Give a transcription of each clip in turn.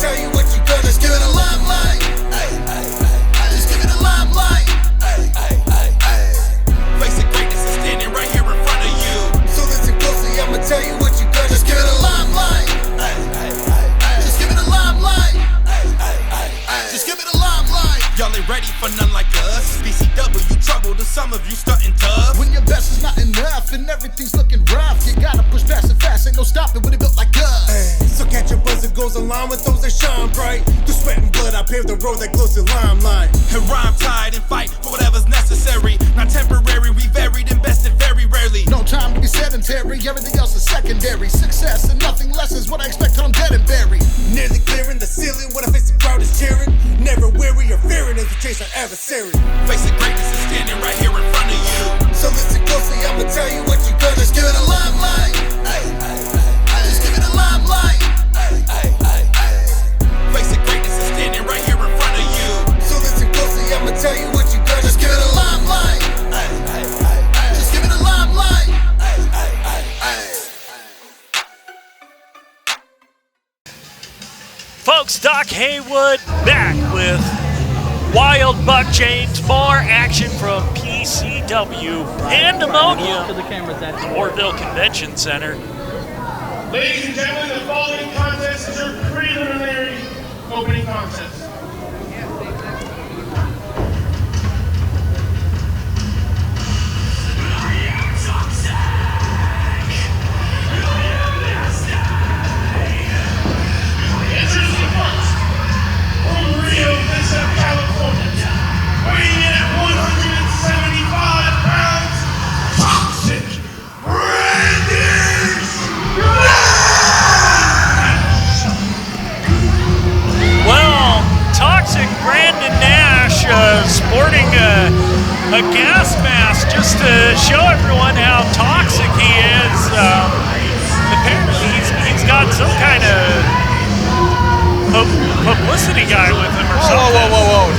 tell you what you're gonna. Just give it a limelight. Just give it a limelight. Face of greatness is standing right here in front of you. So listen closely, I'ma tell you what you're gonna. Just give it a limelight. Just give it a limelight. Just give it a limelight. Y'all ain't ready for none like us. PCW trouble to some of you stunting tough. When your best is not enough and everything's looking rough, you gotta push past it fast, ain't no stopping when it built like us. So catch your buzz, it goes along with those that shine bright. Through sweat and blood, I paved the road that glows in limelight. And rhyme tied and fight for whatever's necessary. Not temporary, we varied, invested very rarely. No time to be sedentary, everything else is secondary. Success and nothing less is what I expect till I'm dead and buried. Nearly clearing the ceiling when I face the crowd is cheering. Never weary or fearing as we chase our adversary. Face of greatness is standing right here in front of you. So listen closely, I'ma tell you what you're gonna. Just give it a limelight. Just give it a limelight. Face of greatness is standing right here in front of you. So listen closely, I'ma tell you what you're gonna. Just give it a limelight. Just give it a limelight. Folks, Doc Haywood back with Wild Buck James. More action from PCW Pandemonium, Orville Convention Center. Ladies and gentlemen, the following contest is your preliminary opening contest. Introducing first, from Rio Mesa, California, weighing in at 175 pounds, Toxic Brandon Nash! Well, Toxic Brandon Nash sporting a gas mask just to show everyone how toxic he is. Apparently he's got some kind of publicity guy with him or something. Whoa.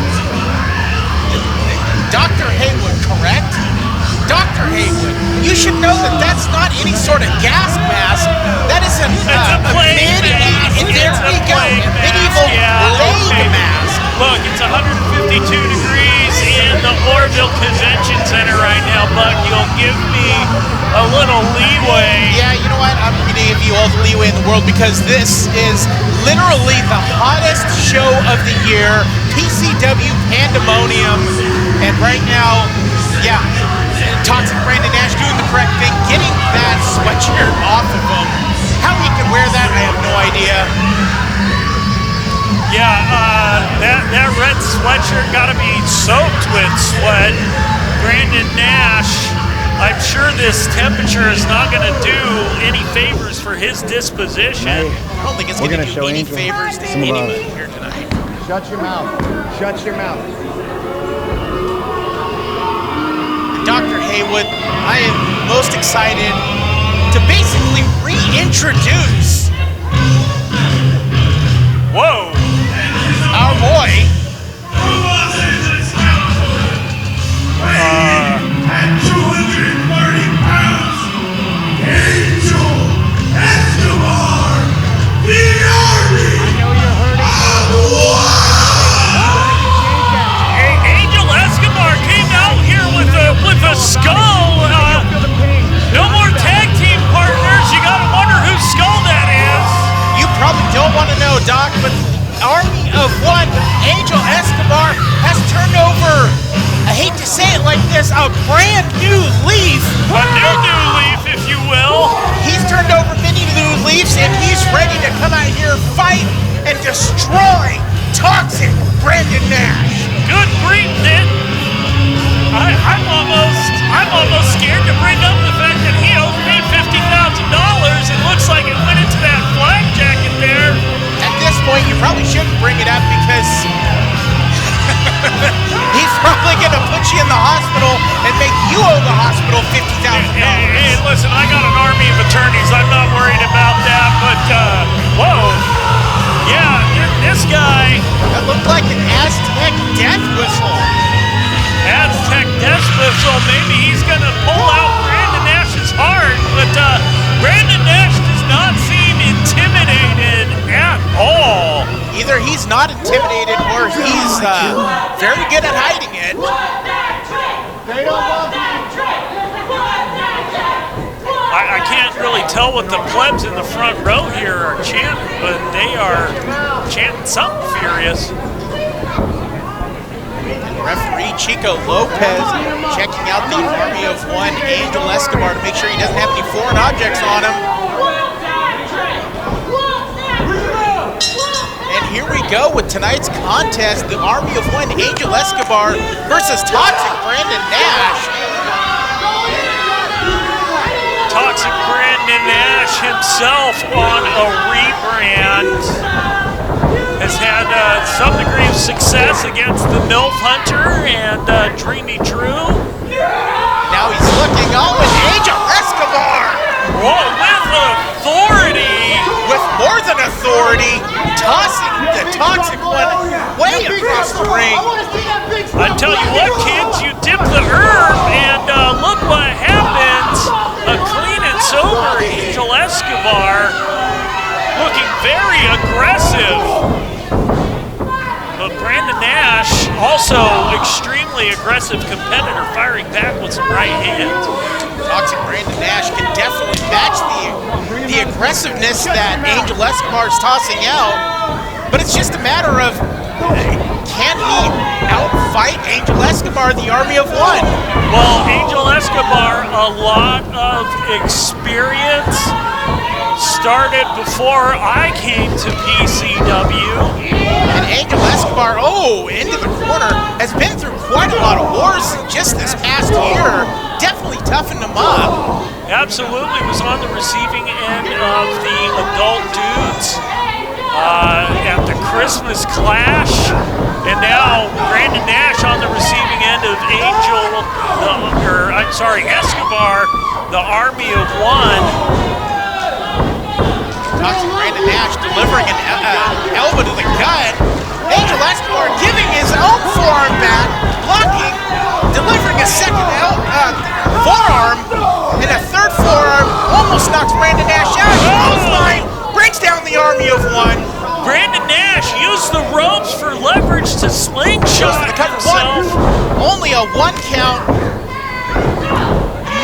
Dr. Haywood, correct? Dr. Haywood, you should know that that's not any sort of gas mask. That is a medieval plague mask. Look, it's 152 degrees in the Orville Convention Center right now, Buck. You'll give me a little leeway. Yeah, you know what? I'm going to give you all the leeway in the world because this is literally the hottest show of the year, PCW Pandemonium. And right now, yeah, Toxic Brandon Nash doing the correct thing, getting that sweatshirt off of him. How he can wear that, I have no idea. Yeah, that red sweatshirt got to be soaked with sweat. Brandon Nash, I'm sure this temperature is not going to do any favors for his disposition. I don't think it's going to do any favors to anybody here tonight. Shut your mouth. Shut your mouth. Dr. Haywood, I am most excited to basically reintroduce our boy. At 230 pounds, Angel Escobar, the army. I know you're hurting. Angel Escobar came out here with a skull. No more tag team partners. You gotta wonder whose skull that is. You probably don't want to know, Doc, but the army of one, Angel Escobar, has turned over, I hate to say it like this, a brand new leaf. A new leaf, if you will. He's turned over many new leaves, and he's ready to come out here, fight, and destroy Toxic Brandon Nash. Good grief, Nick. I'm almost scared to bring up the fact that he owes me $50,000. It looks like it went into that flak jacket there. At this point, you probably shouldn't bring it up because he's probably going to put you in the hospital and make you owe the hospital $50,000. Hey, listen, I got an army of attorneys. I'm not worried about that, but, whoa. Yeah, this guy. That looked like an Aztec death whistle. very good at hiding it. They don't love you. I can't really tell what the plebs in the front row here are chanting, but they are chanting something furious. Referee Chico Lopez checking out the Army of One Angel Escobar to make sure he doesn't have any foreign objects on him. And here we go with tonight's contest, the Army of One Angel Escobar versus Toxic Brandon Nash. Toxic Brandon Nash himself on a rebrand. Has had some degree of success against the MILF Hunter and Dreamy Drew. Now he's looking on with Angel Escobar. Whoa, with authority. With more than authority, tossing the Toxic One way across the ring. I tell you what, kids, you dip the herb and look what happens. A clean and sober Angel Escobar looking very aggressive. But Brandon Nash, also extremely aggressive competitor, firing back with some right hands. Toxic Brandon Nash can definitely match the aggressiveness that Angel Escobar is tossing out, but it's just a matter of, can he outfight Angel Escobar, the Army of One? Well, Angel Escobar, a lot of experience, started before I came to PCW. And Angel Escobar, into the corner, has been through quite a lot of wars just this past year. Definitely toughened him up. Absolutely, was on the receiving end of the adult dudes at the Christmas Clash. And now Brandon Nash on the receiving end of Escobar, the Army of One. Toxic Brandon Nash delivering an elbow to the gut. Angel Escobar giving his own forearm back, blocking, delivering a second forearm, and a third forearm almost knocks Brandon Nash out. Clothesline brings down the Army of One. Brandon Nash used the ropes for leverage to slingshot himself. Only a 1 count.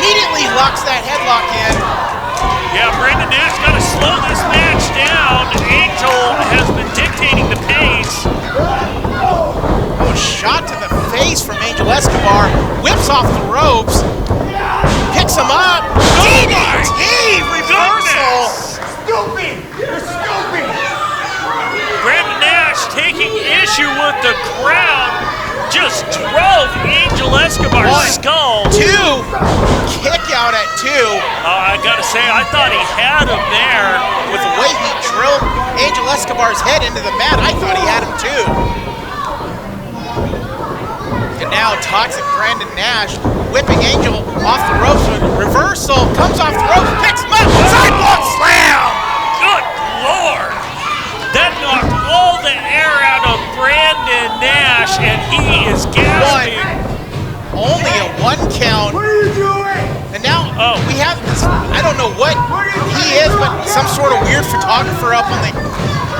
Immediately locks that headlock in. Yeah, Brandon Nash got to slow this match down. Angel has been dictating the pace. Shot to the face from Angel Escobar. Whips off the ropes. Picks him up. DDT reversal. Stupid! You're stupid! Brandon Nash taking issue with the crowd. Just drove Angel Escobar's skull. 2. Kick out at 2. I gotta say, I thought he had him there. With the way he drilled Angel Escobar's head into the mat, I thought he had him too. And now Toxic Brandon Nash whipping Angel off the ropes with reversal, comes off the ropes, picks him up, sidewalk slam! Good Lord! That knocked all the air out of Brandon Nash, and he is gasping. Only a 1 count. What are you doing? And now we have this, I don't know what he is, but some sort of weird photographer up on the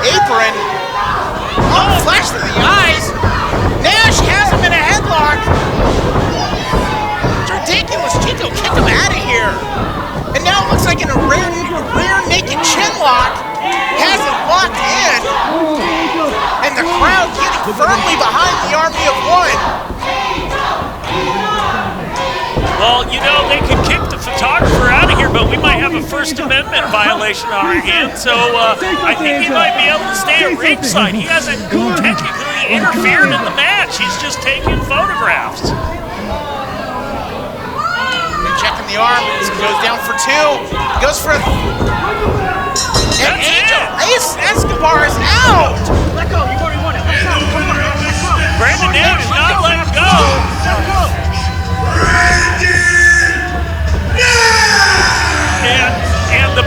apron. Flash to the eyes. Nash has him in a headlock. It's ridiculous. Chico kicked him out of here. And now it looks like in a rear naked chin lock. Has it locked in. And the crowd getting firmly behind the Army of One. Well, you know, they could kick the photographer out of here, but we might have a First Amendment violation on our hands, so I think he might be able to stay at ringside. He hasn't technically interfered in the match. He's just taking photographs. Checking the arm. This goes down for 2. Goes for... And Angel Escobar is out! Let go, you've already won it. Brandon Nash not letting go. And the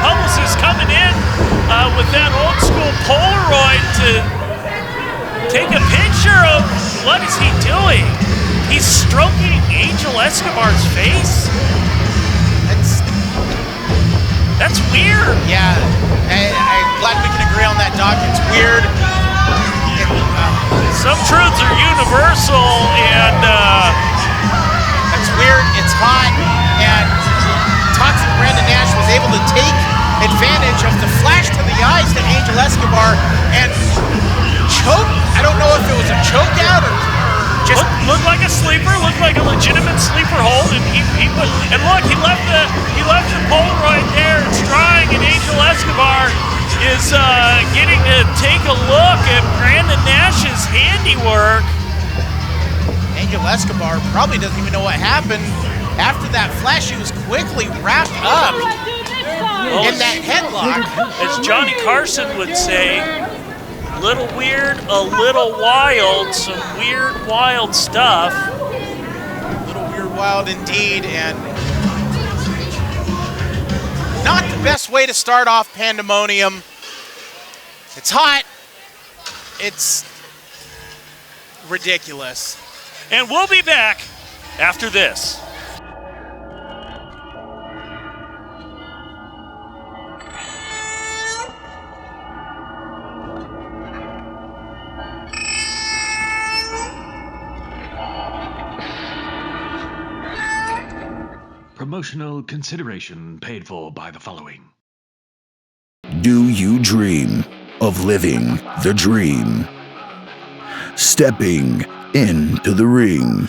publicist coming in with that old school Polaroid to take a picture of what is he doing? He's stroking Angel Escobar's face? That's weird. Yeah, I'm glad we can agree on that, Doc. It's weird. Some truths are universal, and it's weird, it's hot, and Toxic Brandon Nash was able to take advantage of the flash to the eyes to Angel Escobar and choke. I don't know if it was a choke out or just looked like a sleeper, looked like a legitimate sleeper hold, and and look, he left the Polaroid there. It's drying, and Angel Escobar is getting to take a look at Brandon Nash's handiwork. Angel Escobar probably doesn't even know what happened. After that flash, he was quickly wrapped up in that headlock. As Johnny Carson would say, a little weird, a little wild, some weird, wild stuff. A little weird, wild indeed, and not the best way to start off Pandemonium. It's hot. It's ridiculous. And we'll be back after this. Promotional consideration paid for by the following. Do you dream of living the dream? Stepping into the ring.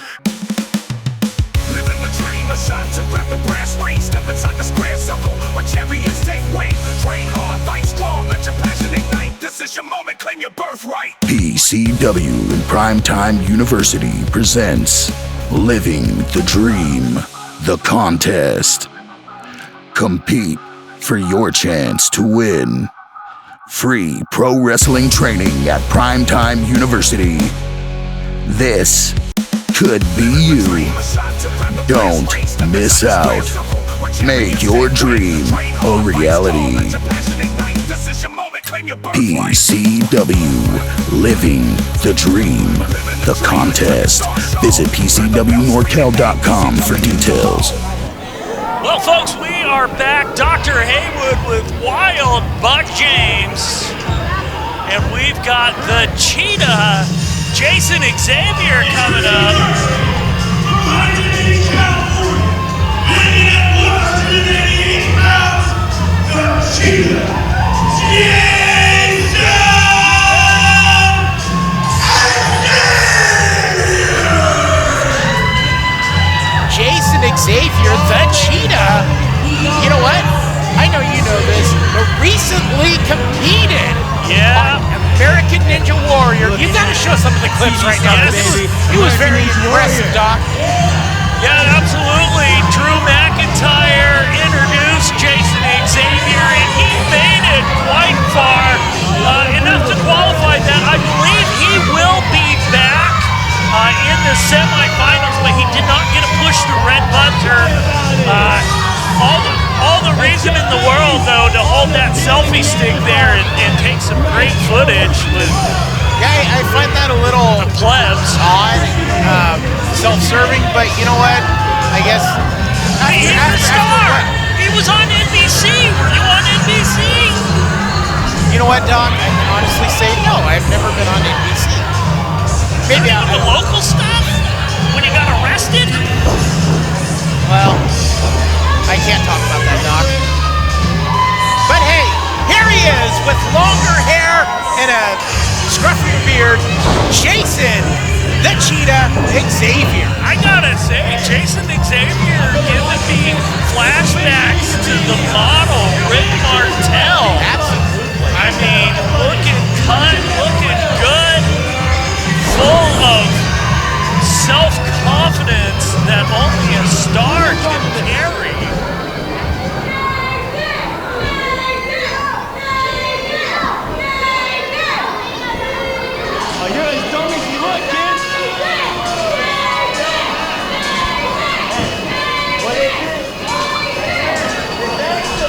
Living the dream, a shot to grab the brass ring. Step inside the square circle where champions take wing. Train hard, fight strong, let your passion ignite. This is your moment, claim your birthright. PCW and Primetime University presents Living the Dream, the contest. Compete for your chance to win. Free pro wrestling training at Primetime University. This could be you. Don't miss out. Make your dream a reality. PCW, Living the Dream, the contest. Visit PCWNorCal.com for details. Well, folks, we are back. Dr. Haywood with Wild Buck James. And we've got the Cheetah Jayson Xavier coming up. Jayson Xavier, the Cheetah. You know what? I know you know this, but recently competed on American Ninja Warrior. You gotta show some of the clips right now, baby. He was very impressive, Doc. Yeah, absolutely. Drew McIntyre introduced Jayson Xavier, and he made it quite far. Enough to qualify that. I believe he will be back in the semifinals, but he did not get to push the red buzzer. All the reason in the world, though, to hold that selfie stick there and take some great footage with. Yeah, I find that a little plebs odd, self-serving, but you know what? I guess he's the star. He was on NBC. Were you on NBC? You know what, Doc? I can honestly say no. I've never been on NBC. Maybe the local stuff when you got arrested. Well, I can't talk about that, Doc. But hey, here he is with longer hair and a scruffy beard, Jayson, the Cheetah Xavier. I gotta say, Jayson Xavier giving me flashbacks to the model Rick Martel. Absolutely. I mean, looking cut, looking good, full of self-confidence that only a star can carry. You're as dumb as you look, kid.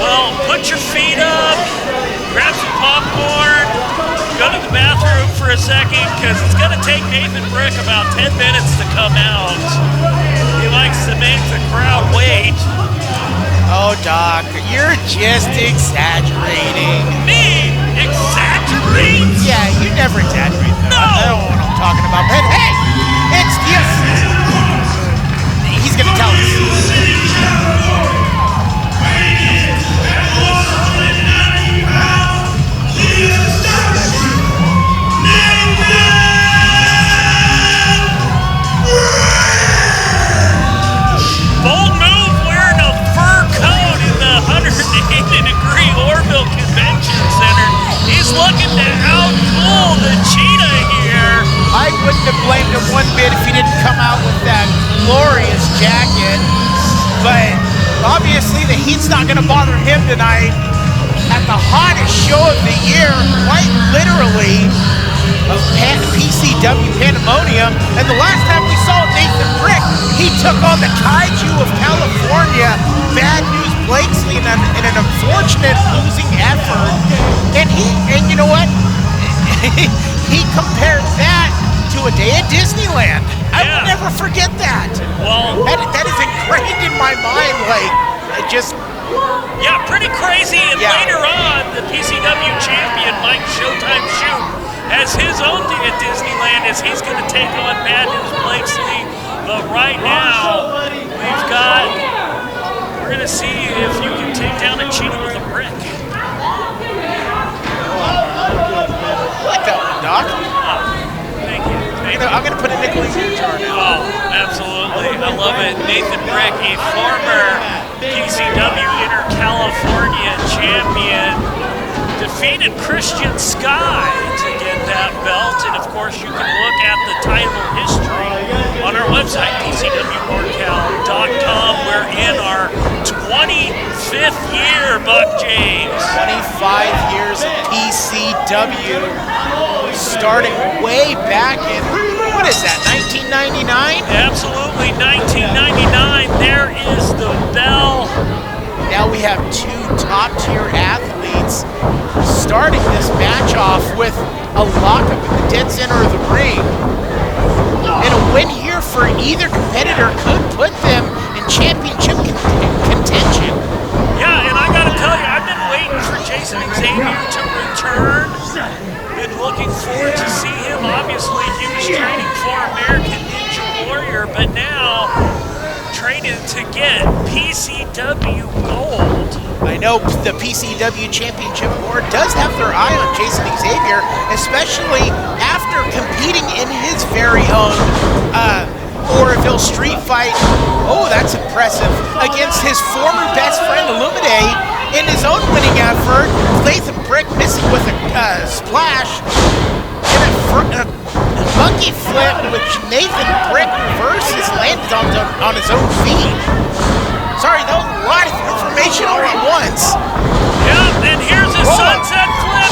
Well, put your feet up, grab some popcorn, go to the bathroom for a second, because it's going to take Nathan Brick about 10 minutes to come out. He likes to make the crowd wait. Oh, Doc, you're just exaggerating. Me? Exaggerating? exaggerates? Yeah, you never exaggerate. No! I don't know what I'm talking about. But hey, it's yes. He's gonna tell us. Bold move, wearing a fur coat in the 180-degree Orville Convention Center. He's looking to out-cool the Cheetah here. I wouldn't have blamed him one bit if he didn't come out with that glorious jacket. But obviously the heat's not gonna bother him tonight at the hottest show of the year, quite literally, of PCW Pandemonium. And the last time we saw Nathan Brick, he took on the Kaiju of California, Bad News Blakeslee, in an unfortunate losing effort. And you know what? He compared that to a day at Disneyland. I will never forget that. Well, that is ingrained in my mind. Like, it just. Yeah, pretty crazy. And later on, the PCW Champion Mike Showtime Shoop has his own day at Disneyland as he's going to take on Bad News Blakeslee. But right now, we're going to see if you can take down a Cheetah with a brick. I like that one, Doc. Thank you. I'm going to put a nickel in your jar now. Oh, absolutely. I love it. Nathan Brick, a former PCW Inter-California champion, defeated Christian Sky to get that belt. And of course, you can look at the title history on our website, PCWNorCal.com. We're in our 25th year, Buck James. 25 years of PCW, starting way back in, what is that, 1999? Absolutely, 1999. There is the bell. Now we have two top-tier athletes starting this match off with a lockup in the dead center of the ring. And a win here for either competitor could put them in championship contention. Yeah, and I gotta tell you, I've been waiting for Jayson Xavier to return. Been looking forward to see him. Obviously, he was training for American Ninja Warrior, but now training to get PCW Gold. I know the PCW Championship Board does have their eye on Jayson Xavier, especially after competing in his very own Orville street fight. Oh, that's impressive. Against his former best friend, Illumide, in his own winning effort. Nathan Brick missing with a splash. And a monkey flip, which Nathan Brick reverses, landed on his own feet. Sorry, that was a lot of information all at once. Yeah, and here's a sunset flip.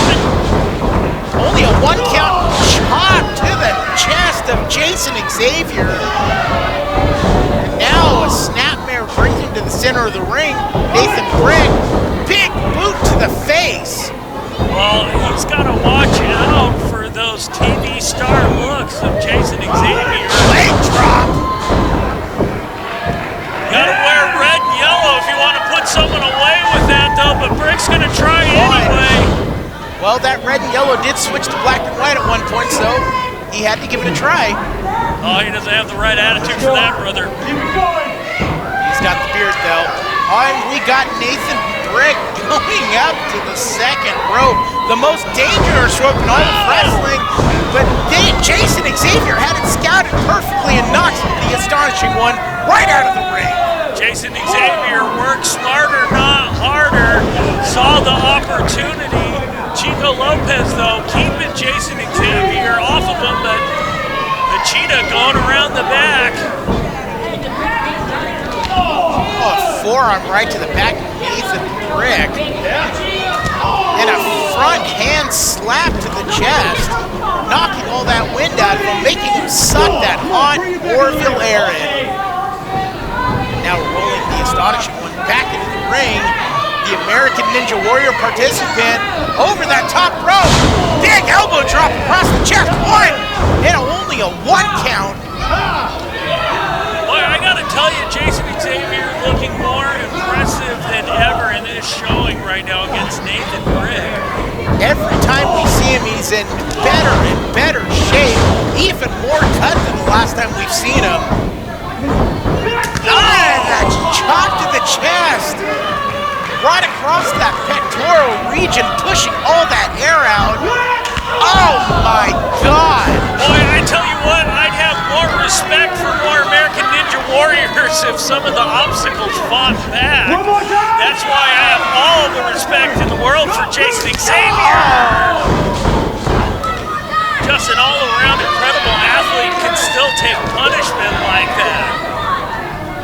Only a one count chop to the chest of Jayson Xavier. And now a snapmare brings him to the center of the ring. Nathan Brick, big boot to the face. Well, he's got to watch out for those TV star looks of Jayson Xavier. Leg drop. Gotta wear red and yellow if you want to put someone away with that, though, but Brick's gonna try anyway. Well, that red and yellow did switch to black and white at one point, so he had to give it a try. Oh, he doesn't have the right attitude for that, brother. He's got the beard, though. And we got Nathan Brick going up to the second rope. The most dangerous rope in all of wrestling. But Jayson Xavier had it scouted perfectly and knocked the Astonishing One right out of the ring. Jayson Xavier worked smarter, not harder. Saw the opportunity. Chico Lopez, though, keeping Jayson Xavier off of him, but the Cheetah going around the back. Oh, a forearm right to the back of Nathan Brick. And a front hand slap to the chest, knocking all that wind out of him, making him suck that hot Orville air in. Now rolling the Astonishing One back into the ring. The American Ninja Warrior participant over that top rope. Big elbow drop across the chest. One! And only a one count. Boy, I gotta tell you, Jayson Xavier looking more impressive than ever in this showing right now against Nathan Brick. Every time we see him he's in better and better shape, even more cut than the last time we've seen him. And that chop to the chest, right across that pectoral region, pushing all that air out. Oh my God! Boy, I tell you what, I'd have more respect for more American Ninja Warriors if some of the obstacles fought back. That's why I have all the respect in the world for Jayson Xavier. Just an all-around incredible athlete can still take punishment like that.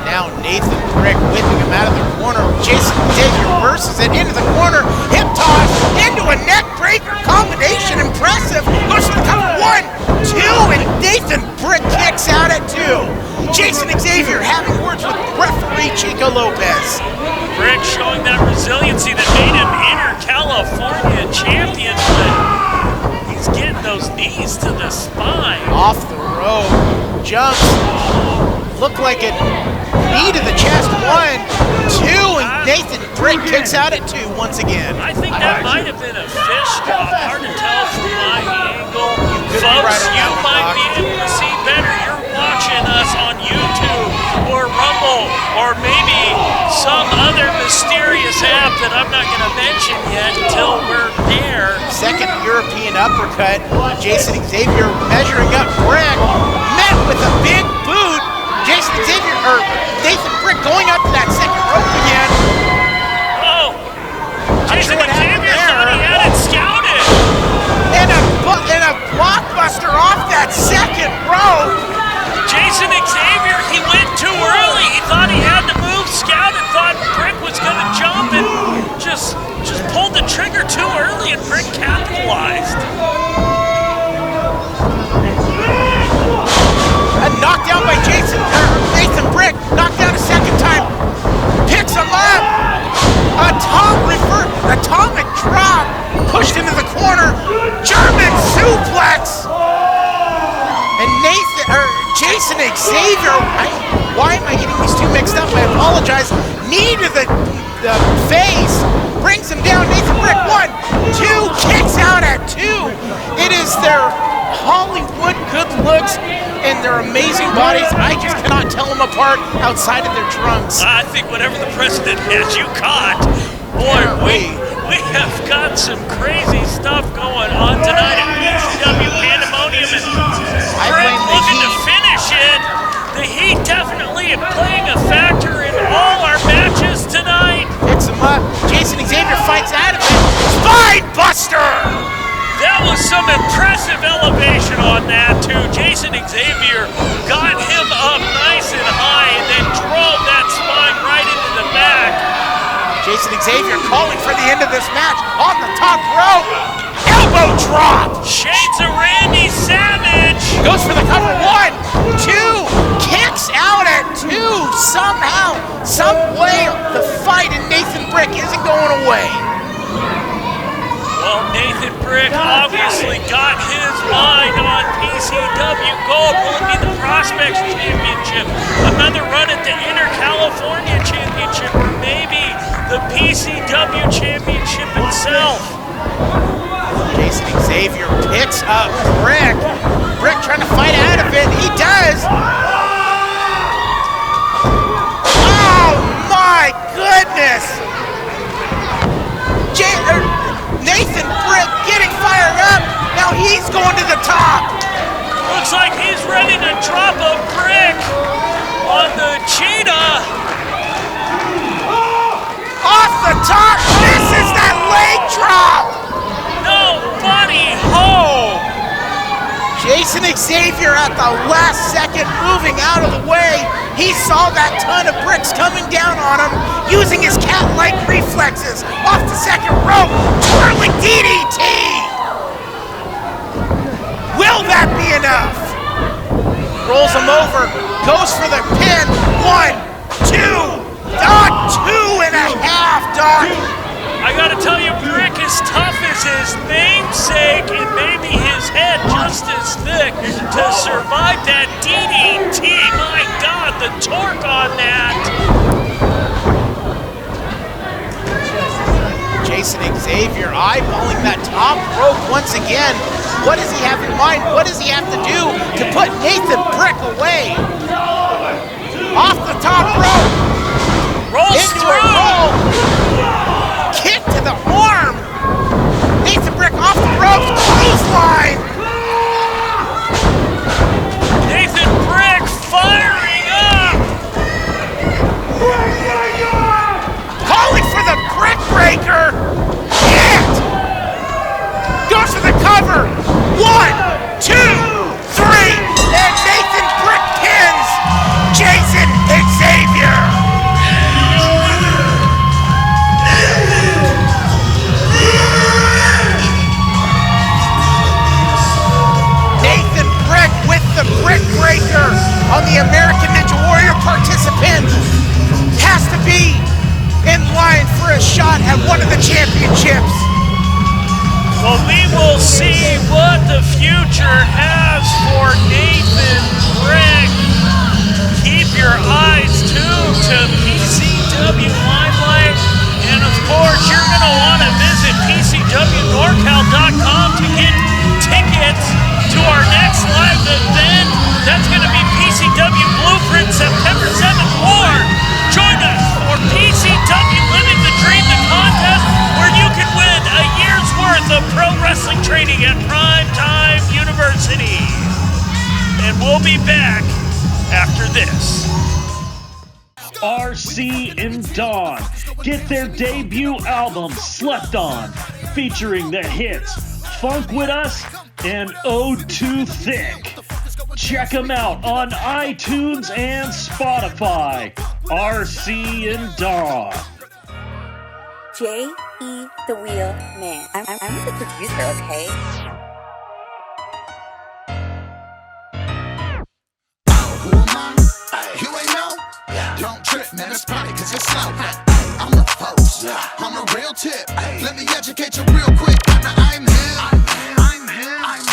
Now Nathan Brick whipping him out of the corner. Jayson Xavier reverses it into the corner. Hip toss into a neck breaker combination. Impressive. Goes for the cover. 1, 2, and Nathan Brick kicks out at 2. Jayson Xavier having words with referee Chico Lopez. Brick showing that resiliency that made him Inter-California champion, but he's getting those knees to the spine. Off the rope. Jumps. Looked like it. Knee to the chest, 1, 2, and Nathan Brick kicks out at 2 once again. I think that might have been a fish drop. Hard to tell from my angle. Folks, you might be able to see better. You're watching us on YouTube or Rumble or maybe some other mysterious app that I'm not going to mention yet until we're there. Second European uppercut. Jayson Xavier measuring up Brick. Met with a big boot. Jayson Xavier, or Nathan Brick going up to that second rope again. Oh, Jayson Xavier thought he had it scouted. And a blockbuster off that second rope. Jayson Xavier, he went too early. He thought he had the move scouted, thought Brick was going to jump and just pulled the trigger too early, and Brick capitalized. A knockdown by Nathan Brick, knocked down a second time, picks him up, atomic drop, pushed into the corner, German suplex, and Jayson Xavier, why am I getting these two mixed up? I apologize, knee to the face, brings him down, Nathan Brick, 1, 2, kicks out at 2, it is their Hollywood good looks and their amazing bodies. I just cannot tell them apart outside of their trunks. I think whatever the president has you caught. Boy, we have got some crazy stuff going on tonight at PCW Pandemonium, and Brick looking to finish it. The heat definitely playing a factor in all our matches tonight. Picks him up. Jayson Xavier fights out of it. Spine buster! That was some impressive elevation on that too. Jayson Xavier got him up nice and high and then drove that spine right into the back. Jayson Xavier calling for the end of this match on the top rope. Elbow drop. Shades of Randy Savage. Goes for the cover. 1, 2, kicks out at 2. Somehow, some way, the fight in Nathan Brick isn't going away. Well, Nathan Brick obviously got his mind on PCW Gold. Will it be the Prospects Championship? Another run at the Inter-California Championship? Or maybe the PCW Championship itself? Jayson Xavier picks up Brick. Brick trying to fight out of it. He does. Oh my goodness. Nathan Brick getting fired up. Now he's going to the top. Looks like he's ready to drop a brick on the Cheetah. Off the top. This is that leg drop. No, buddy, ho. Jayson Xavier at the last second moving out of the way. He saw that ton of bricks coming down on him, using his cat-like reflexes. Off the second rope, twirling DDT! Will that be enough? Rolls him over, goes for the pin. 1, 2, Doc, 2.5, Doc. I gotta tell you, Brick is tough as his namesake, and maybe his head just as thick to survive that DDT. My God, the torque on that. Jayson Xavier eyeballing that top rope once again. What does he have in mind? What does he have to do to put Nathan Brick away? Off the top rope. Rolls Into through. a roll. Kick to the arm. Nathan Brick off the ropes. Clothesline. Nathan Brick firing up. Calling for the Brick Breaker. Hit. Goes for the cover. 1, 2, 3. And Nathan Brick pins Jayson Xavier. Nathan Brick with the Brick Breaker on the American Ninja Warrior participant has to be in line for a shot at one of the championships. Well, we will see what the future has for Nathan Brick. Keep your eyes tuned to PCW Limelight. And of course, you're going to want to visit PCWNorcal.com to get tickets to our next live event. That's going to be PCW Blueprint September 7th. Or join us for PCW Living the Dream, the contest where you can win a year's worth of pro wrestling training at Prime Time University. And we'll be back after this. RC and Dawn get their debut album Slept On, featuring the hits Funk With Us and Ode Too Thick. Check them out on iTunes and Spotify. RC and Dawn. J.E. the Wheel Man. I'm the producer, okay? Who am I? You ain't know? Don't trip, man, it's probably cause you're slow. I'm the host, I'm the real tip. Let me educate you real quick. I'm him. I'm him. I'm him. I'm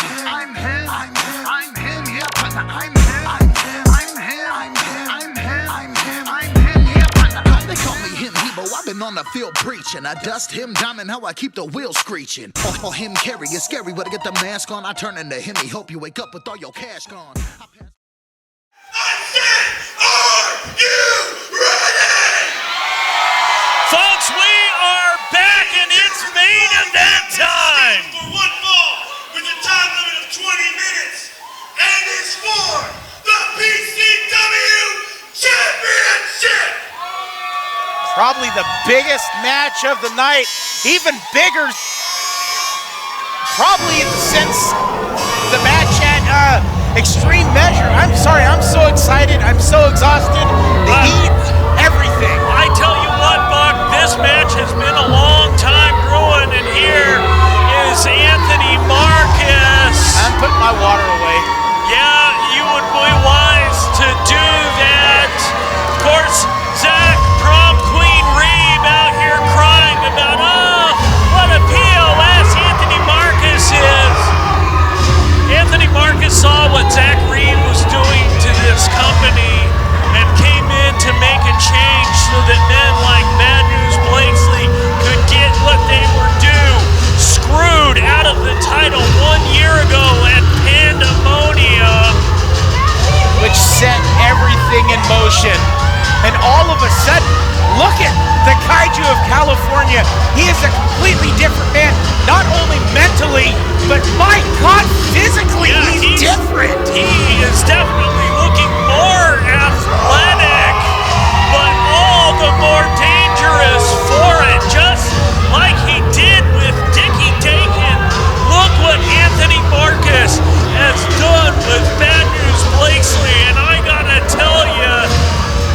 him. I'm him. I'm him. Yeah, partner, I'm him. I'm him. I'm him. I'm him. I'm him. I'm him. I'm him. Yeah, partner. They call me him, Hebo. I've been on the field preaching. I dust him down and how I keep the wheels screeching. Or him carry. It's scary, but I get the mask on. I turn into him. He hope you wake up with all your cash gone. Are you ready? Folks, we are back and it's main event time. For one fall with a time limit of 20 minutes. And it's for the PCW Championship. Probably the biggest match of the night, even bigger, probably in the sense the match at Extreme Measure. I'm sorry, I'm so excited, I'm so exhausted, the heat, everything. I tell you what, Buck, this match has been a long time brewing, and here is Anthony Markus. I'm putting my water away. Yeah, you would be wise to do that. Of course, Zach, prom queen Reeve out here crying about, oh, what a POS Anthony Markus is. Anthony Markus saw what Zach Reeve was doing to this company and came in to make a change so that men like Bad News Blakeslee could get what they were due. Screwed out of the title 1 year ago at Pandemonium, which set everything in motion. And all of a sudden, look at the Kaiju of California. He is a completely different man, not only mentally, but my God, physically, yeah, he's different. He is definitely looking more athletic, but all the more dangerous for it, just like he did with Dickie Dakin. Look what Anthony Markus has done with Bad News Blakeslee, and I gotta tell you,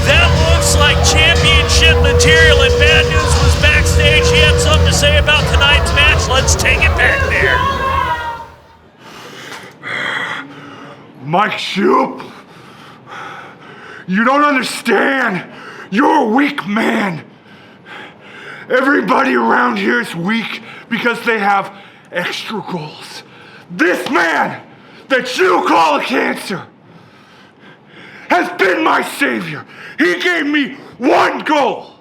that looks like championship material, and Bad News was backstage. He had something to say about tonight's match. Let's take it back there. Mike Shoop, you don't understand. You're a weak man. Everybody around here is weak because they have extra goals. This man that you call a cancer has been my savior. He gave me one goal,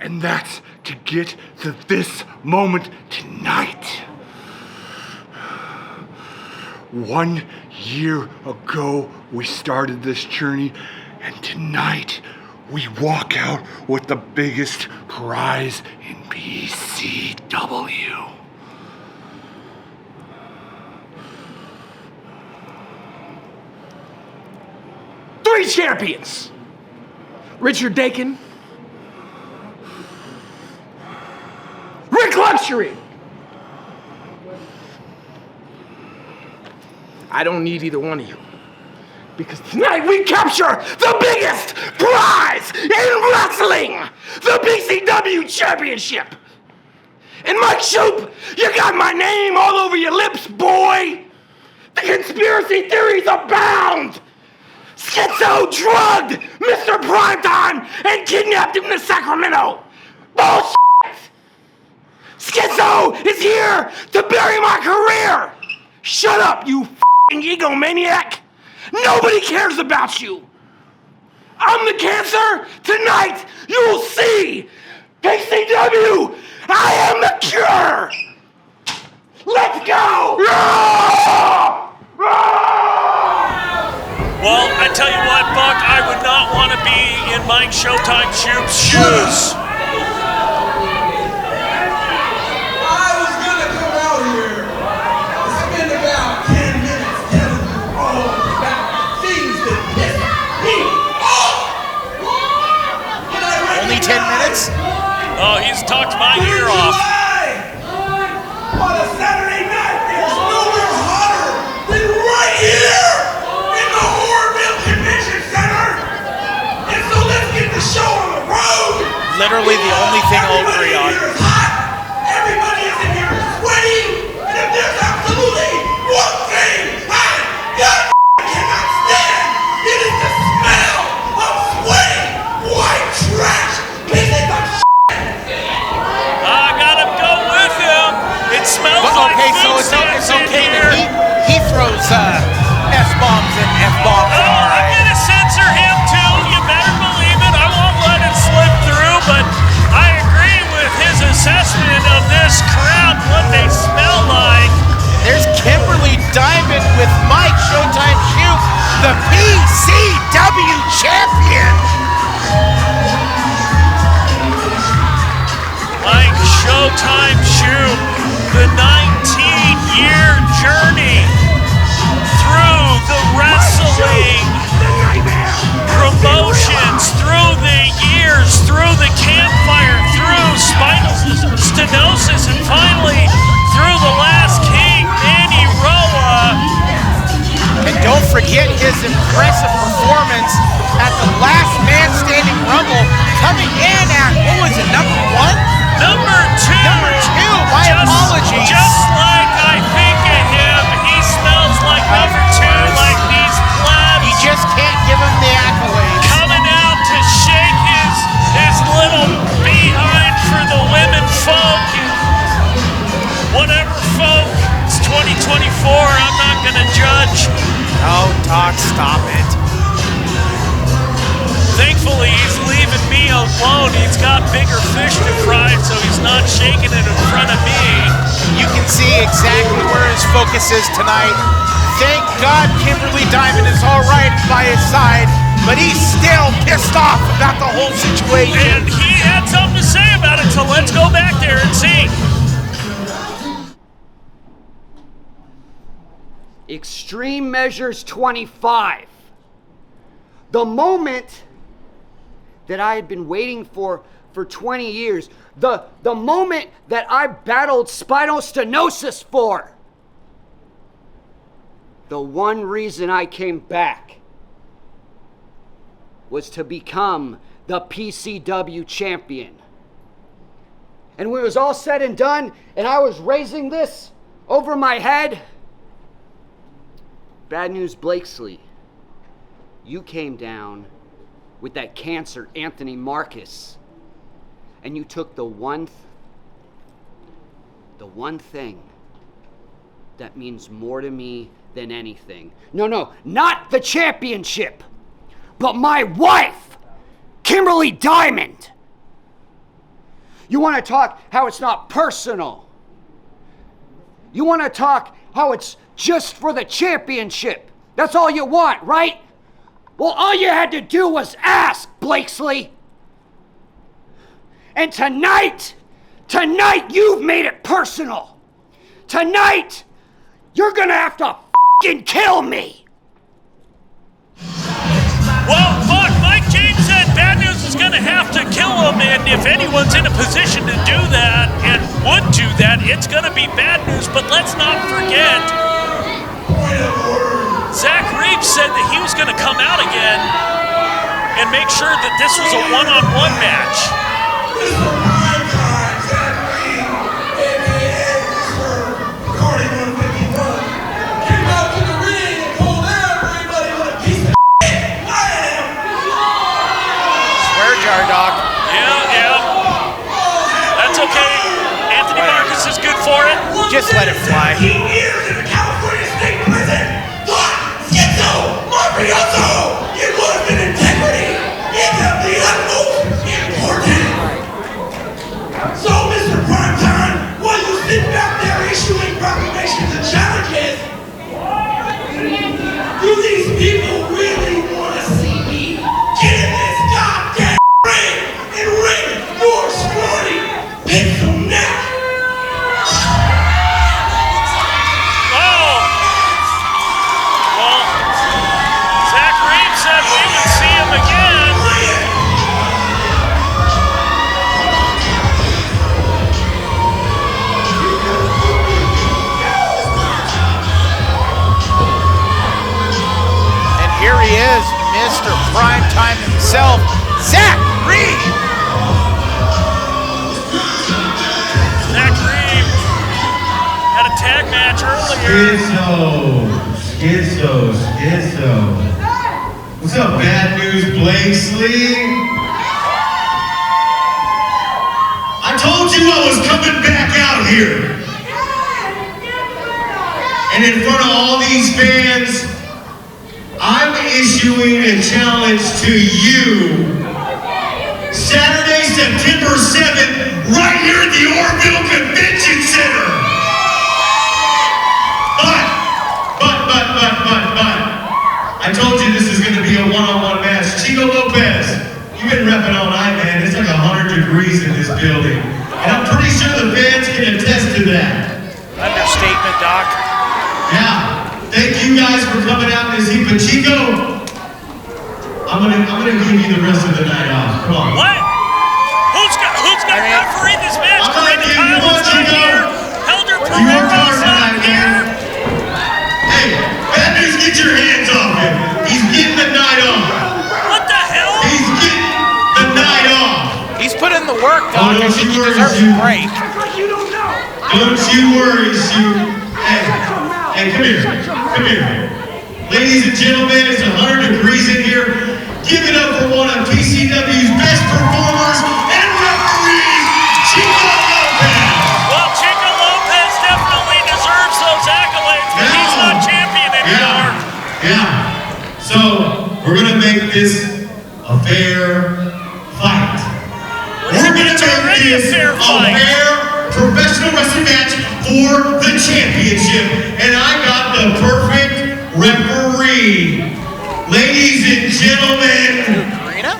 and that's to get to this moment tonight. 1 year ago, we started this journey, and tonight we walk out with the biggest prize in PCW. Three champions. Richard Dakin. Rick Luxury. I don't need either one of you. Because tonight we capture the biggest prize in wrestling! The PCW Championship! And Mike Shoop, you got my name all over your lips, boy! The conspiracy theories abound! Schizo drugged Mr. Primetime and kidnapped him to Sacramento! Bullshit! Schizo is here to bury my career! Shut up, you f***ing egomaniac! Nobody cares about you! I'm the cancer! Tonight, you'll see! PCW, I am the cure! Let's go! Well, I tell you what, Buck, I would not want to be in Mike Showtime Shoop's shoes. Only 10 minutes? Oh, he's talked my ear off. On a Saturday night, it's nowhere hotter than right here in the Horrorville Convention Center. And so let's get the show on the road. Literally the only thing I'll agree on. Everybody is in here sweaty. And if there's absolutely one thing I cannot stand, it is the smell of sweaty white trash. Pieces of I gotta go with him. It smells like okay, so food it's stamps in okay here. that he throws S-bombs and F-bombs. Oh, I'm gonna censor him too. You better believe it. I won't let it slip through, but I agree with his assessment of this crowd, what they smell like. There's Kimberly Diemond with Mike Showtime Shoop, the PCW Champion. Mike Showtime Shoop, the 19-year journey through the wrestling promotions, through the years, through the campfire, through spinal stenosis, and finally through the last king, Manny Roa. And don't forget his impressive performance at the Last Man Standing Rumble, coming in at, what was it, number 1? Number 2. Number 2, my apologies. Just like I think of him, he smells like number 2, like these plebs. You just can't give him the accolades. Coming out to shake his little behind for the women folk. Whatever folk, it's 2024, I'm not gonna judge. Oh, Doc, stop it. Thankfully, he's leaving me alone. He's got bigger fish to fry, so he's not shaking it in front of me. You can see exactly where his focus is tonight. Thank God Kimberly Diemond is all right by his side, but he's still pissed off about the whole situation. And he had something to say about it, so let's go back there and see. Extreme Measures 25. The moment that I had been waiting for 20 years. The moment that I battled spinal stenosis for. The one reason I came back was to become the PCW champion. And when it was all said and done, and I was raising this over my head, bad news, Blakeslee. You came down with that cancer, Anthony Markus, and you took the one thing that means more to me than anything. No, not the championship, but my wife, Kimberly Diemond. You want to talk how it's not personal. You want to talk how it's just for the championship. That's all you want, right? Well, all you had to do was ask, Blakeslee. And tonight you've made it personal. Tonight, you're gonna have to f***ing kill me. Well, fuck, Mike James said Bad News is gonna have to kill him, and if anyone's in a position to do that and would do that, it's gonna be Bad News. But let's not forget, Zach Reeves said that he was gonna come out again and make sure that this was a one-on-one match. Dog. Yeah. That's okay. Anthony Markus is good for it. Just let it fly. 15 years in the California State Prison. Thought, schizo, mafioso. It was an integrity. It's of the utmost importance. So, Mr. Primetime, while you sit back there issuing proclamations and challenges, do these people really want to see me get in this goddamn and ring your scrawny pencil neck? Oh! Well, Zach Reeves said we would see him again. And here he is, Mr. Primetime himself, Zach Reeves. Zach Reeves had a tag match earlier. Schizo. What's up, Bad News Blakeslee? I told you I was coming back out here. And in front of all these fans, I'm issuing a challenge to you. Saturday, September 7th, right here at the Orville Convention Center. But, I told you this is going to be a one-on-one match. Chico Lopez, you've been repping all night, man. It's like 100 degrees in this building. And I'm pretty sure the fans can attest to that. Understatement, Doc. Yeah. Thank you guys for coming out this heat. But Chico, I'm gonna give you the rest of the night off. Come on. What? Who's gonna referee this match? I'm gonna give you one, Chico. Helder You worked hard Pereira's tonight, not here. man. Hey, Bad News, get your hands off him. He's getting the night off. What the hell? He's getting the night off. He's put in the work, Oh, Doc. I don't think you he worry, deserves a Shoop. break. Don't you worry, Shoop. Hey, come here. Ladies and gentlemen, it's 100 degrees in here. Give it up for one of PCW's best performers and referees, Chico Lopez. Well, Chico Lopez definitely deserves those accolades, but he's not champion anymore. Yeah. So, we're gonna make this a fair fight. We're gonna make this a fair professional wrestling match for the championship. And I got the perfect referee. Ladies and gentlemen. Arena?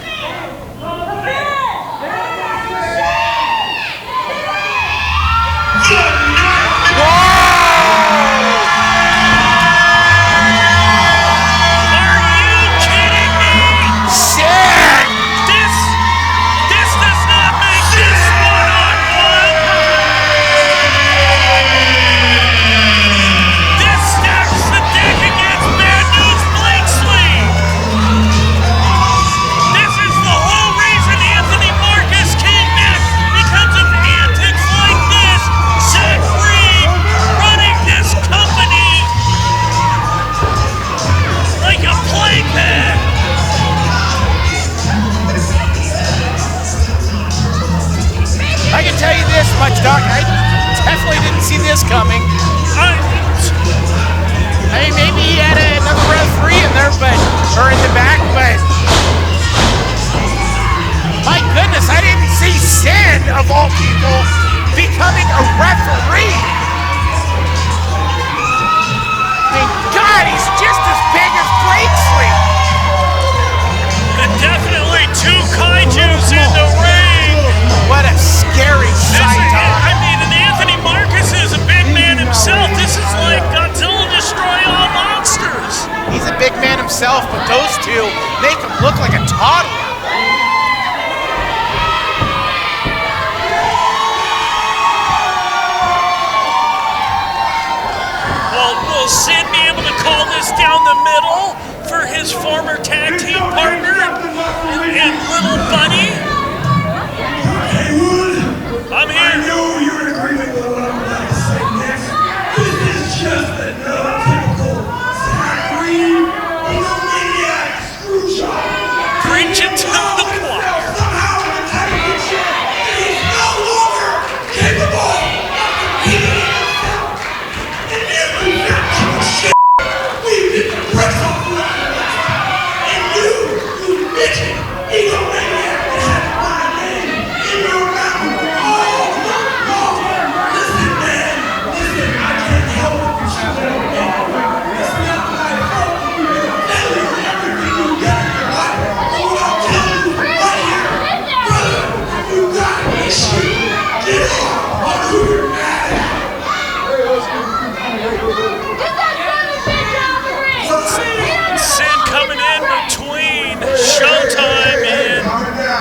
referee. I mean, God, he's just as big as Blakeslee. And definitely two Kaijus in the ring. What a scary sight, Tom. I mean, and Anthony Markus is a big man himself. This is like Godzilla destroy all monsters. He's a big man himself, but those two make him look like a toddler. Will Sin be able to call this down the middle for his former tag team partner and little buddy? I'm here. I know you're in agreement with what I'm about to say next. This is just another typical Zachary Maniac screwjob. Preach it to the choir. Somehow in the tag team shit, he's no longer capable of beating himself. And you shit, we did the press off the last. And you bitchin' egomaniac that has my name in your mouth. Listen, man. Listen, I can't help it. You should let me know. It's not my fault. You're telling everything you got in your life. All I'm telling you right here, brother, you got issues. Get off on who you're mad at. Sin coming in between Showtime and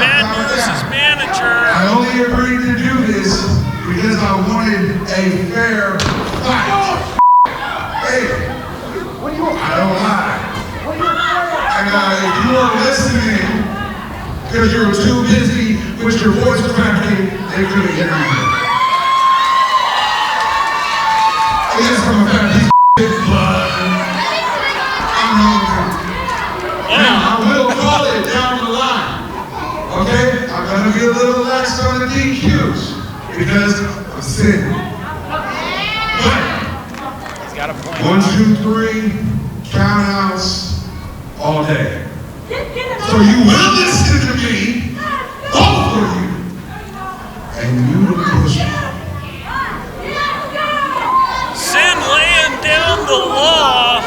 Bad News' manager. I only agreed to do this because I wanted a fair fight. Hey, I don't lie. And if you are listening because you were too busy with your voice cracking, they couldn't hear you. Yes, I'm a fat piece of shit, but I'm hungry. Now, I will call it down the line. Okay? I'm gonna be a little lax on the DQs because I'm sinning. But He's got a point. 1, 2, 3, countouts all day. So you will listen to me, both of you, and you will push me. Sin laying down the law.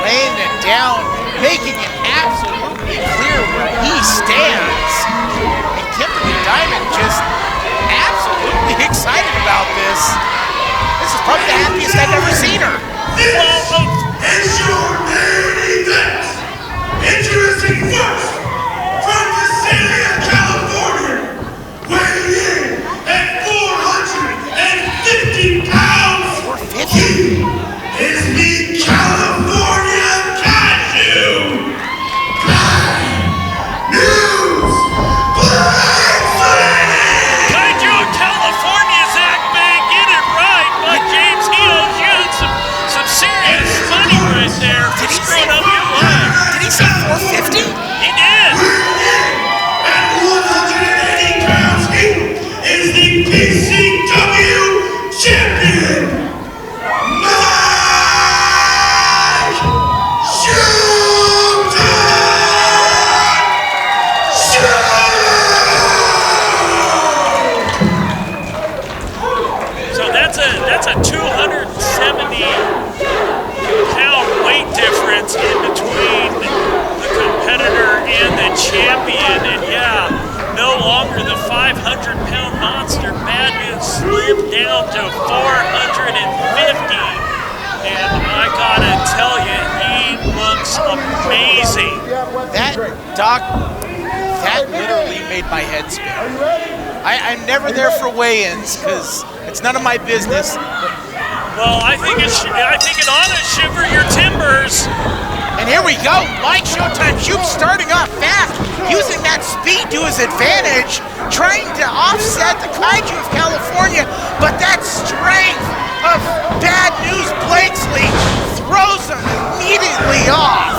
Laying it down, making it absolutely clear where he stands. And Kimberly Diemond just absolutely excited about this. This is probably the happiest I've ever seen her. This is your main event. Introducing first, from the city of California, weighing in at 450 pounds. 450? He is the California Kaiju. News Blakeslee. Kaiju in California, Zach Bay, get it right. But James, he owes you some serious money right there for screwing up your life. Did he say 450? He did. At 180 pounds, he is the PCW Champion Mike Shoop. So that's a 270-pound weight difference in between the competitor and the champion. And yeah, no longer the 500-pound monster. Bad News slimmed down to 450. And I gotta tell you, he looks amazing. That, Doc, that literally made my head spin. I'm never there for weigh-ins because it's none of my business. Well, I think it ought to shiver your timbers. And here we go, Mike Showtime Shoop starting off fast, using that speed to his advantage, trying to offset the Kaiju of California, but that strength of Bad News Blakeslee throws him immediately off.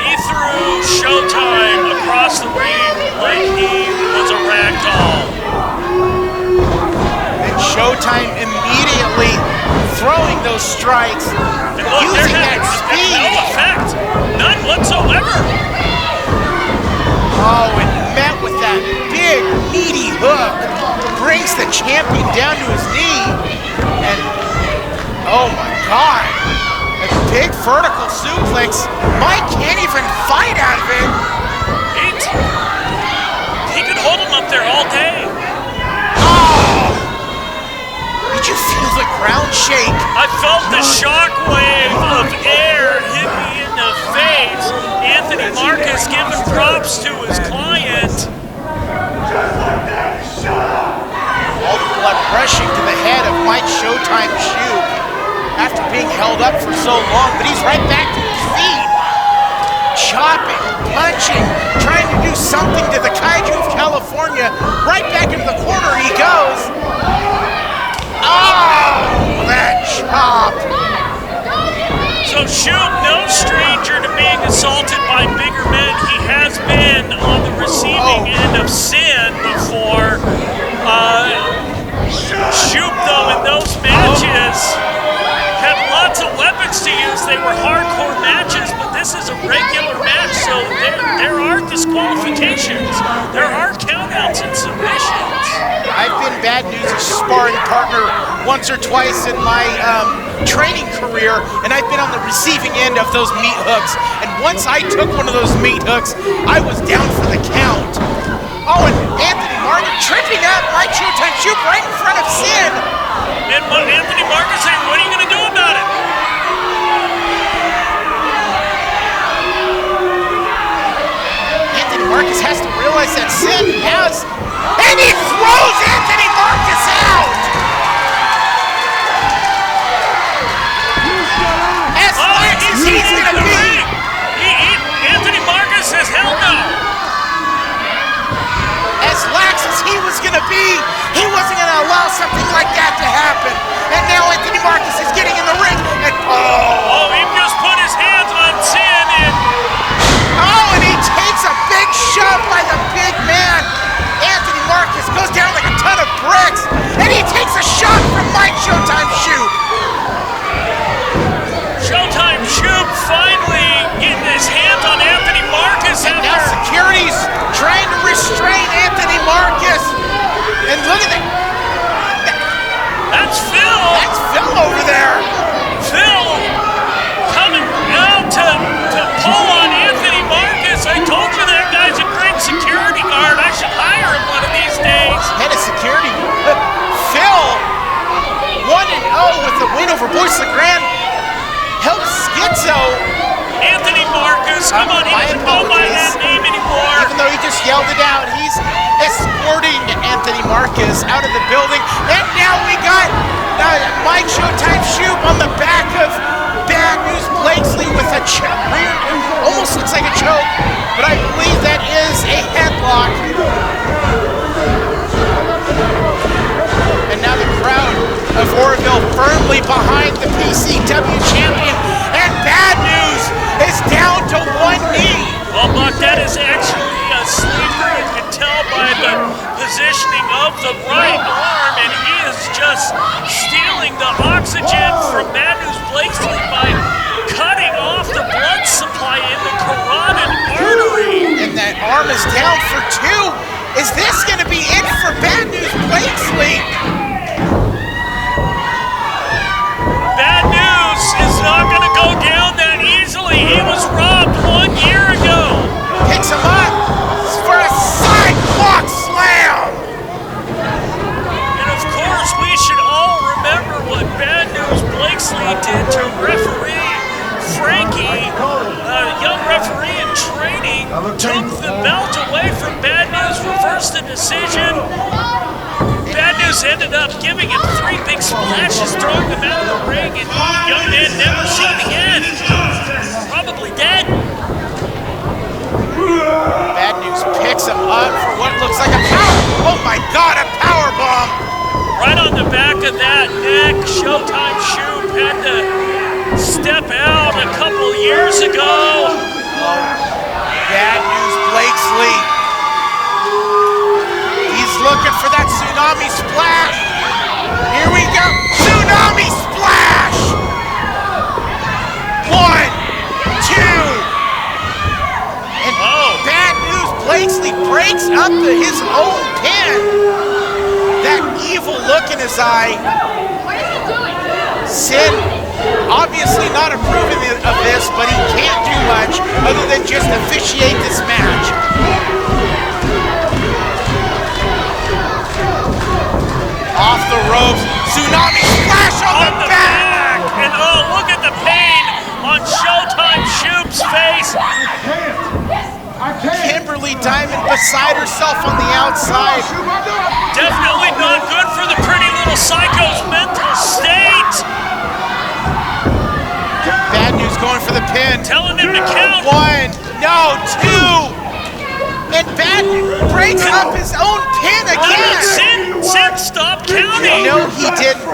He threw Showtime across the ring like he was a rag doll. And Showtime immediately throwing those strikes, and look, using that speed. No effect, none whatsoever. Oh, and met with that big, meaty hook. Brings the champion down to his knee. And, oh my God. A big vertical suplex. Mike can't even fight out of it. He could hold him up there all day. Oh! Did you feel the ground shake? I felt the shockwave of air hit me in the face. Anthony Markus giving props to his client. All the blood rushing to the head of Mike Showtime Shoop after being held up for so long, but he's right back to his feet. Chopping, punching, trying to do something to the Kaiju of California. Right back into the corner he goes. Oh, that chop. So Shoop, no stranger to being assaulted by bigger men. He has been on the receiving end of sin before. Shoop, though, in those matches had lots of weapons to use. They were hardcore matches, but this is a regular match, so there are disqualifications. There are countouts and submissions. I've been Bad News' sparring partner once or twice in my training career, and I've been on the receiving end of those meat hooks. And once I took one of those meat hooks, I was down for the count. Oh, and Anthony Markus tripping up Mike Showtime Shoop right in front of Sin. And Anthony Markus saying, what are you going to do about it? Anthony Markus has to realize that Sin has, and he throws Anthony Markus out! As lax as he's going to be! Anthony Markus says, hell no! As lax as he was going to be, he wasn't going to allow something like that to happen. And now Anthony Markus is getting in the ring, and oh, he just put his hands on Sin, and and he takes a big shove by the big man. Anthony Markus goes down like a ton of bricks, and he takes a shot from Mike Showtime Shoop. Showtime Shoop finally getting his hands on Anthony Markus. And now security's trying to restrain Anthony Markus. And look at that. That's Phil. That's Phil over there. Phil coming out to pull on Anthony Markus. I told you that guy's a great security guard. I should hire him one of these days. Head of security. Phil, 1-0 with the win over Boyce LeGrand. Helps Schizo. Anthony Markus, come on, he doesn't go by that name anymore. Even though he just yelled it out, he's escorting Anthony Markus out of the building. And now we got Mike Showtime Shoop on the back of Bad News Blakeslee with a weird, almost looks like a choke, but I believe that is a headlock. And now the crowd of Oroville firmly behind the PCW champion, and Bad News is down to one knee. Well, Buck, that is actually a sleeper. You can tell by the positioning of the right arm, and he is just stealing the oxygen from Bad News Blakeslee by cutting off the blood supply in the carotid artery. And that arm is down for two. Is this going to be it for Bad News Blakeslee? Bad News is not going to go down that easily. He was robbed 1 year ago. Picks him up for a sidewalk slam. And of course, we should all remember what Bad News Blakeslee did to referee Frankie, a young referee in training, took the belt away from Bad News, reversed the decision. Bad News ended up giving him 3 big splashes, throwing him out of the ring, and young man never seen again. Probably dead. Bad News picks him up for what looks like a power. Oh my God, a power bomb! Right on the back of that neck, Showtime Shoop had to step out a couple years ago. Bad News Blakeslee. He's looking for that tsunami splash. Here we go. Tsunami splash! 1, 2. And Bad News Blakeslee Blakeslee breaks up his own pin. That evil look in his eye. Sin obviously not approving of this, but he can't do much other than just officiate this match. Off the ropes, tsunami splash on the back! And oh, look at the pain on Showtime Shoop's face. Kimberly Diemond beside herself on the outside. Definitely not good for the pretty little psycho's mental state. Bad News going for the pin. Telling him to count. 1, no, 2. And Bad News breaks up his own pin again. Sin stopped counting. No, he didn't.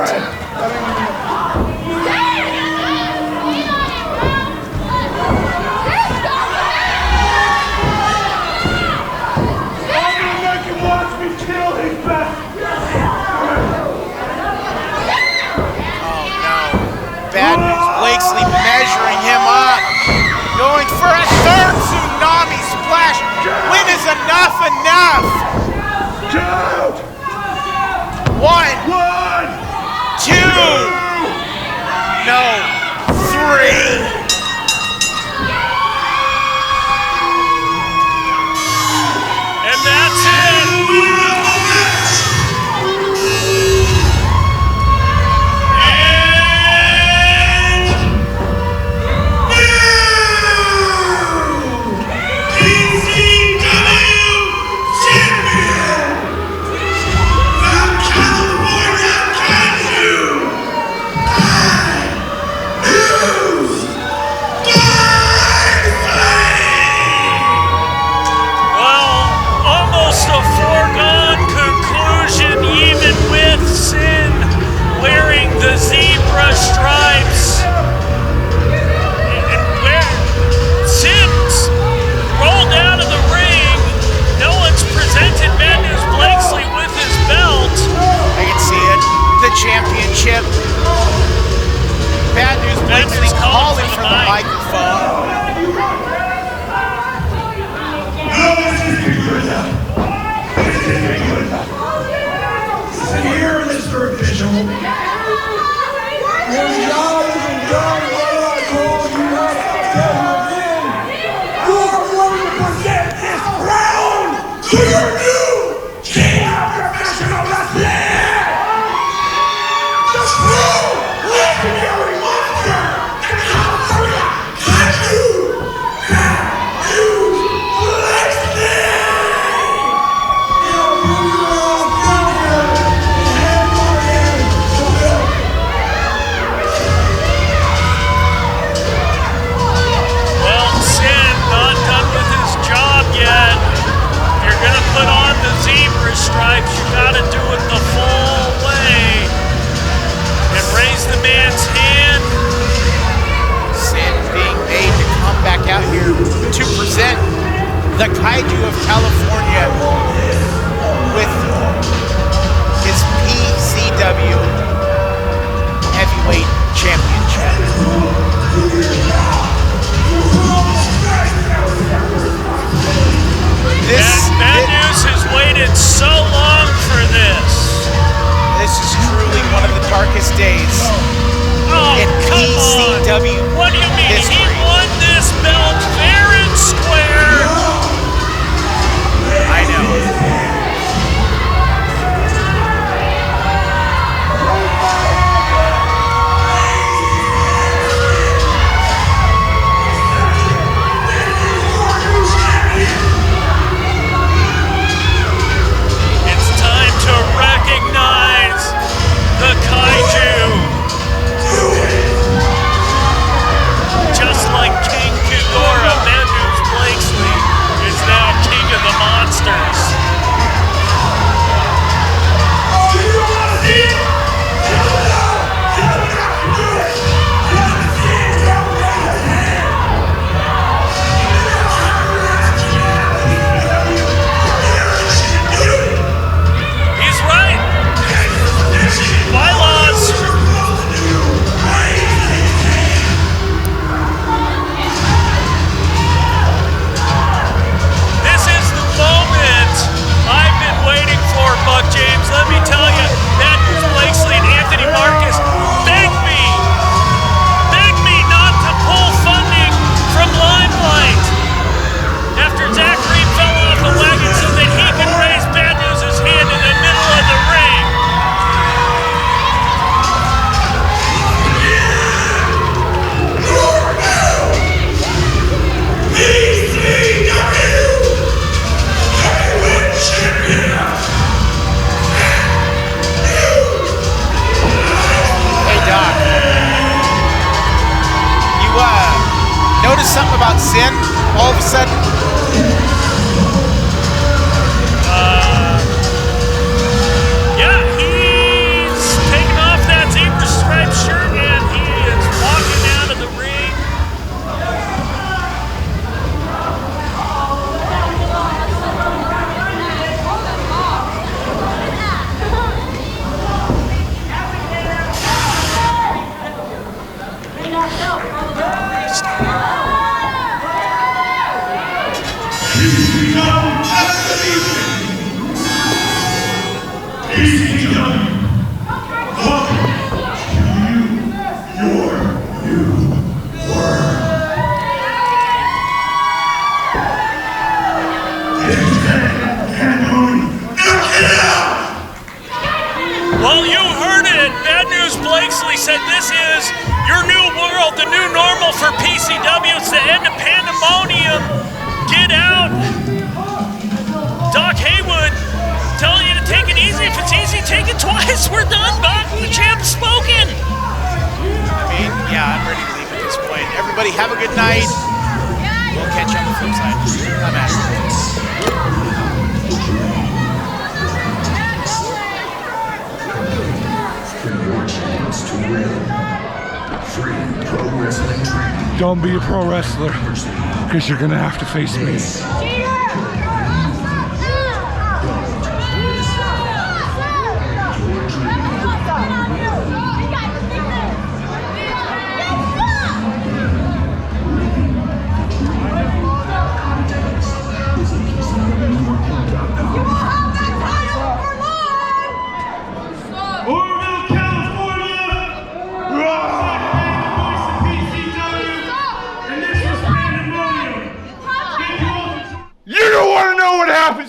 Bad News Blakeslee measuring him up. Going for a third tsunami splash. When is enough enough? 1, 2, no, 3. And that's it. The zebra stripes, and where Sims rolled out of the ring. No one's presented Bad News Blakeslee with his belt. I can see it. The championship. Bad News Blakeslee calling from the microphone. Sit here, Mr. Official. Your job isn't done while I call you out again. You are going to present this crown to your new king of professional wrestling. The true legendary monster, the California Kaiju, put on the zebra stripes, you gotta do it the full way. And raise the man's hand. Sin being made to come back out here to present the Kaiju of California with his PCW Heavyweight Championship. Bad News has waited so long for this. This is truly one of the darkest days in PCW on. What do you mean? history. He won this belt fair and square. I know. Recognize the Kaiju. notice something about Sin all of a sudden? Yeah, he's taken off that zebra striped shirt and he is walking out of the ring. Well, you heard it. Bad News Blakeslee said this is your new world, the new normal for PCW. It's the end of Pandemonium. Get out. Doc Haywood telling you to take it easy. If it's easy, take it twice. We're done, Buck. The champ's spoken. I mean, yeah, I'm ready to leave at this point. Everybody have a good night. We'll catch you on the flip side. I'm out. Don't be a pro wrestler, because you're gonna have to face me.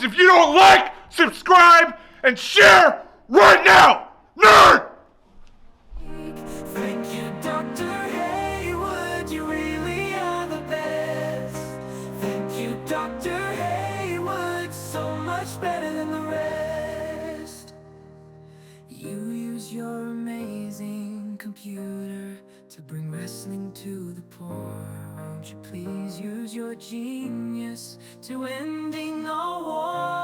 If you don't like, subscribe, and share right now, nerd! Thank you, Dr. Haywood, you really are the best. Thank you, Dr. Haywood, so much better than the rest. You use your amazing computer to bring wrestling to the poor. Won't you please use your genius to ending the war?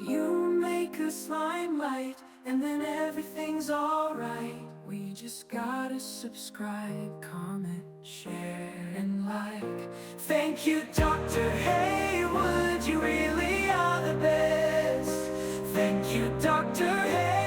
You make us limelight, and then everything's alright. We just gotta subscribe, comment, share, and like. Thank you, Dr. Haywood, you really are the best. Thank you, Dr. Haywood.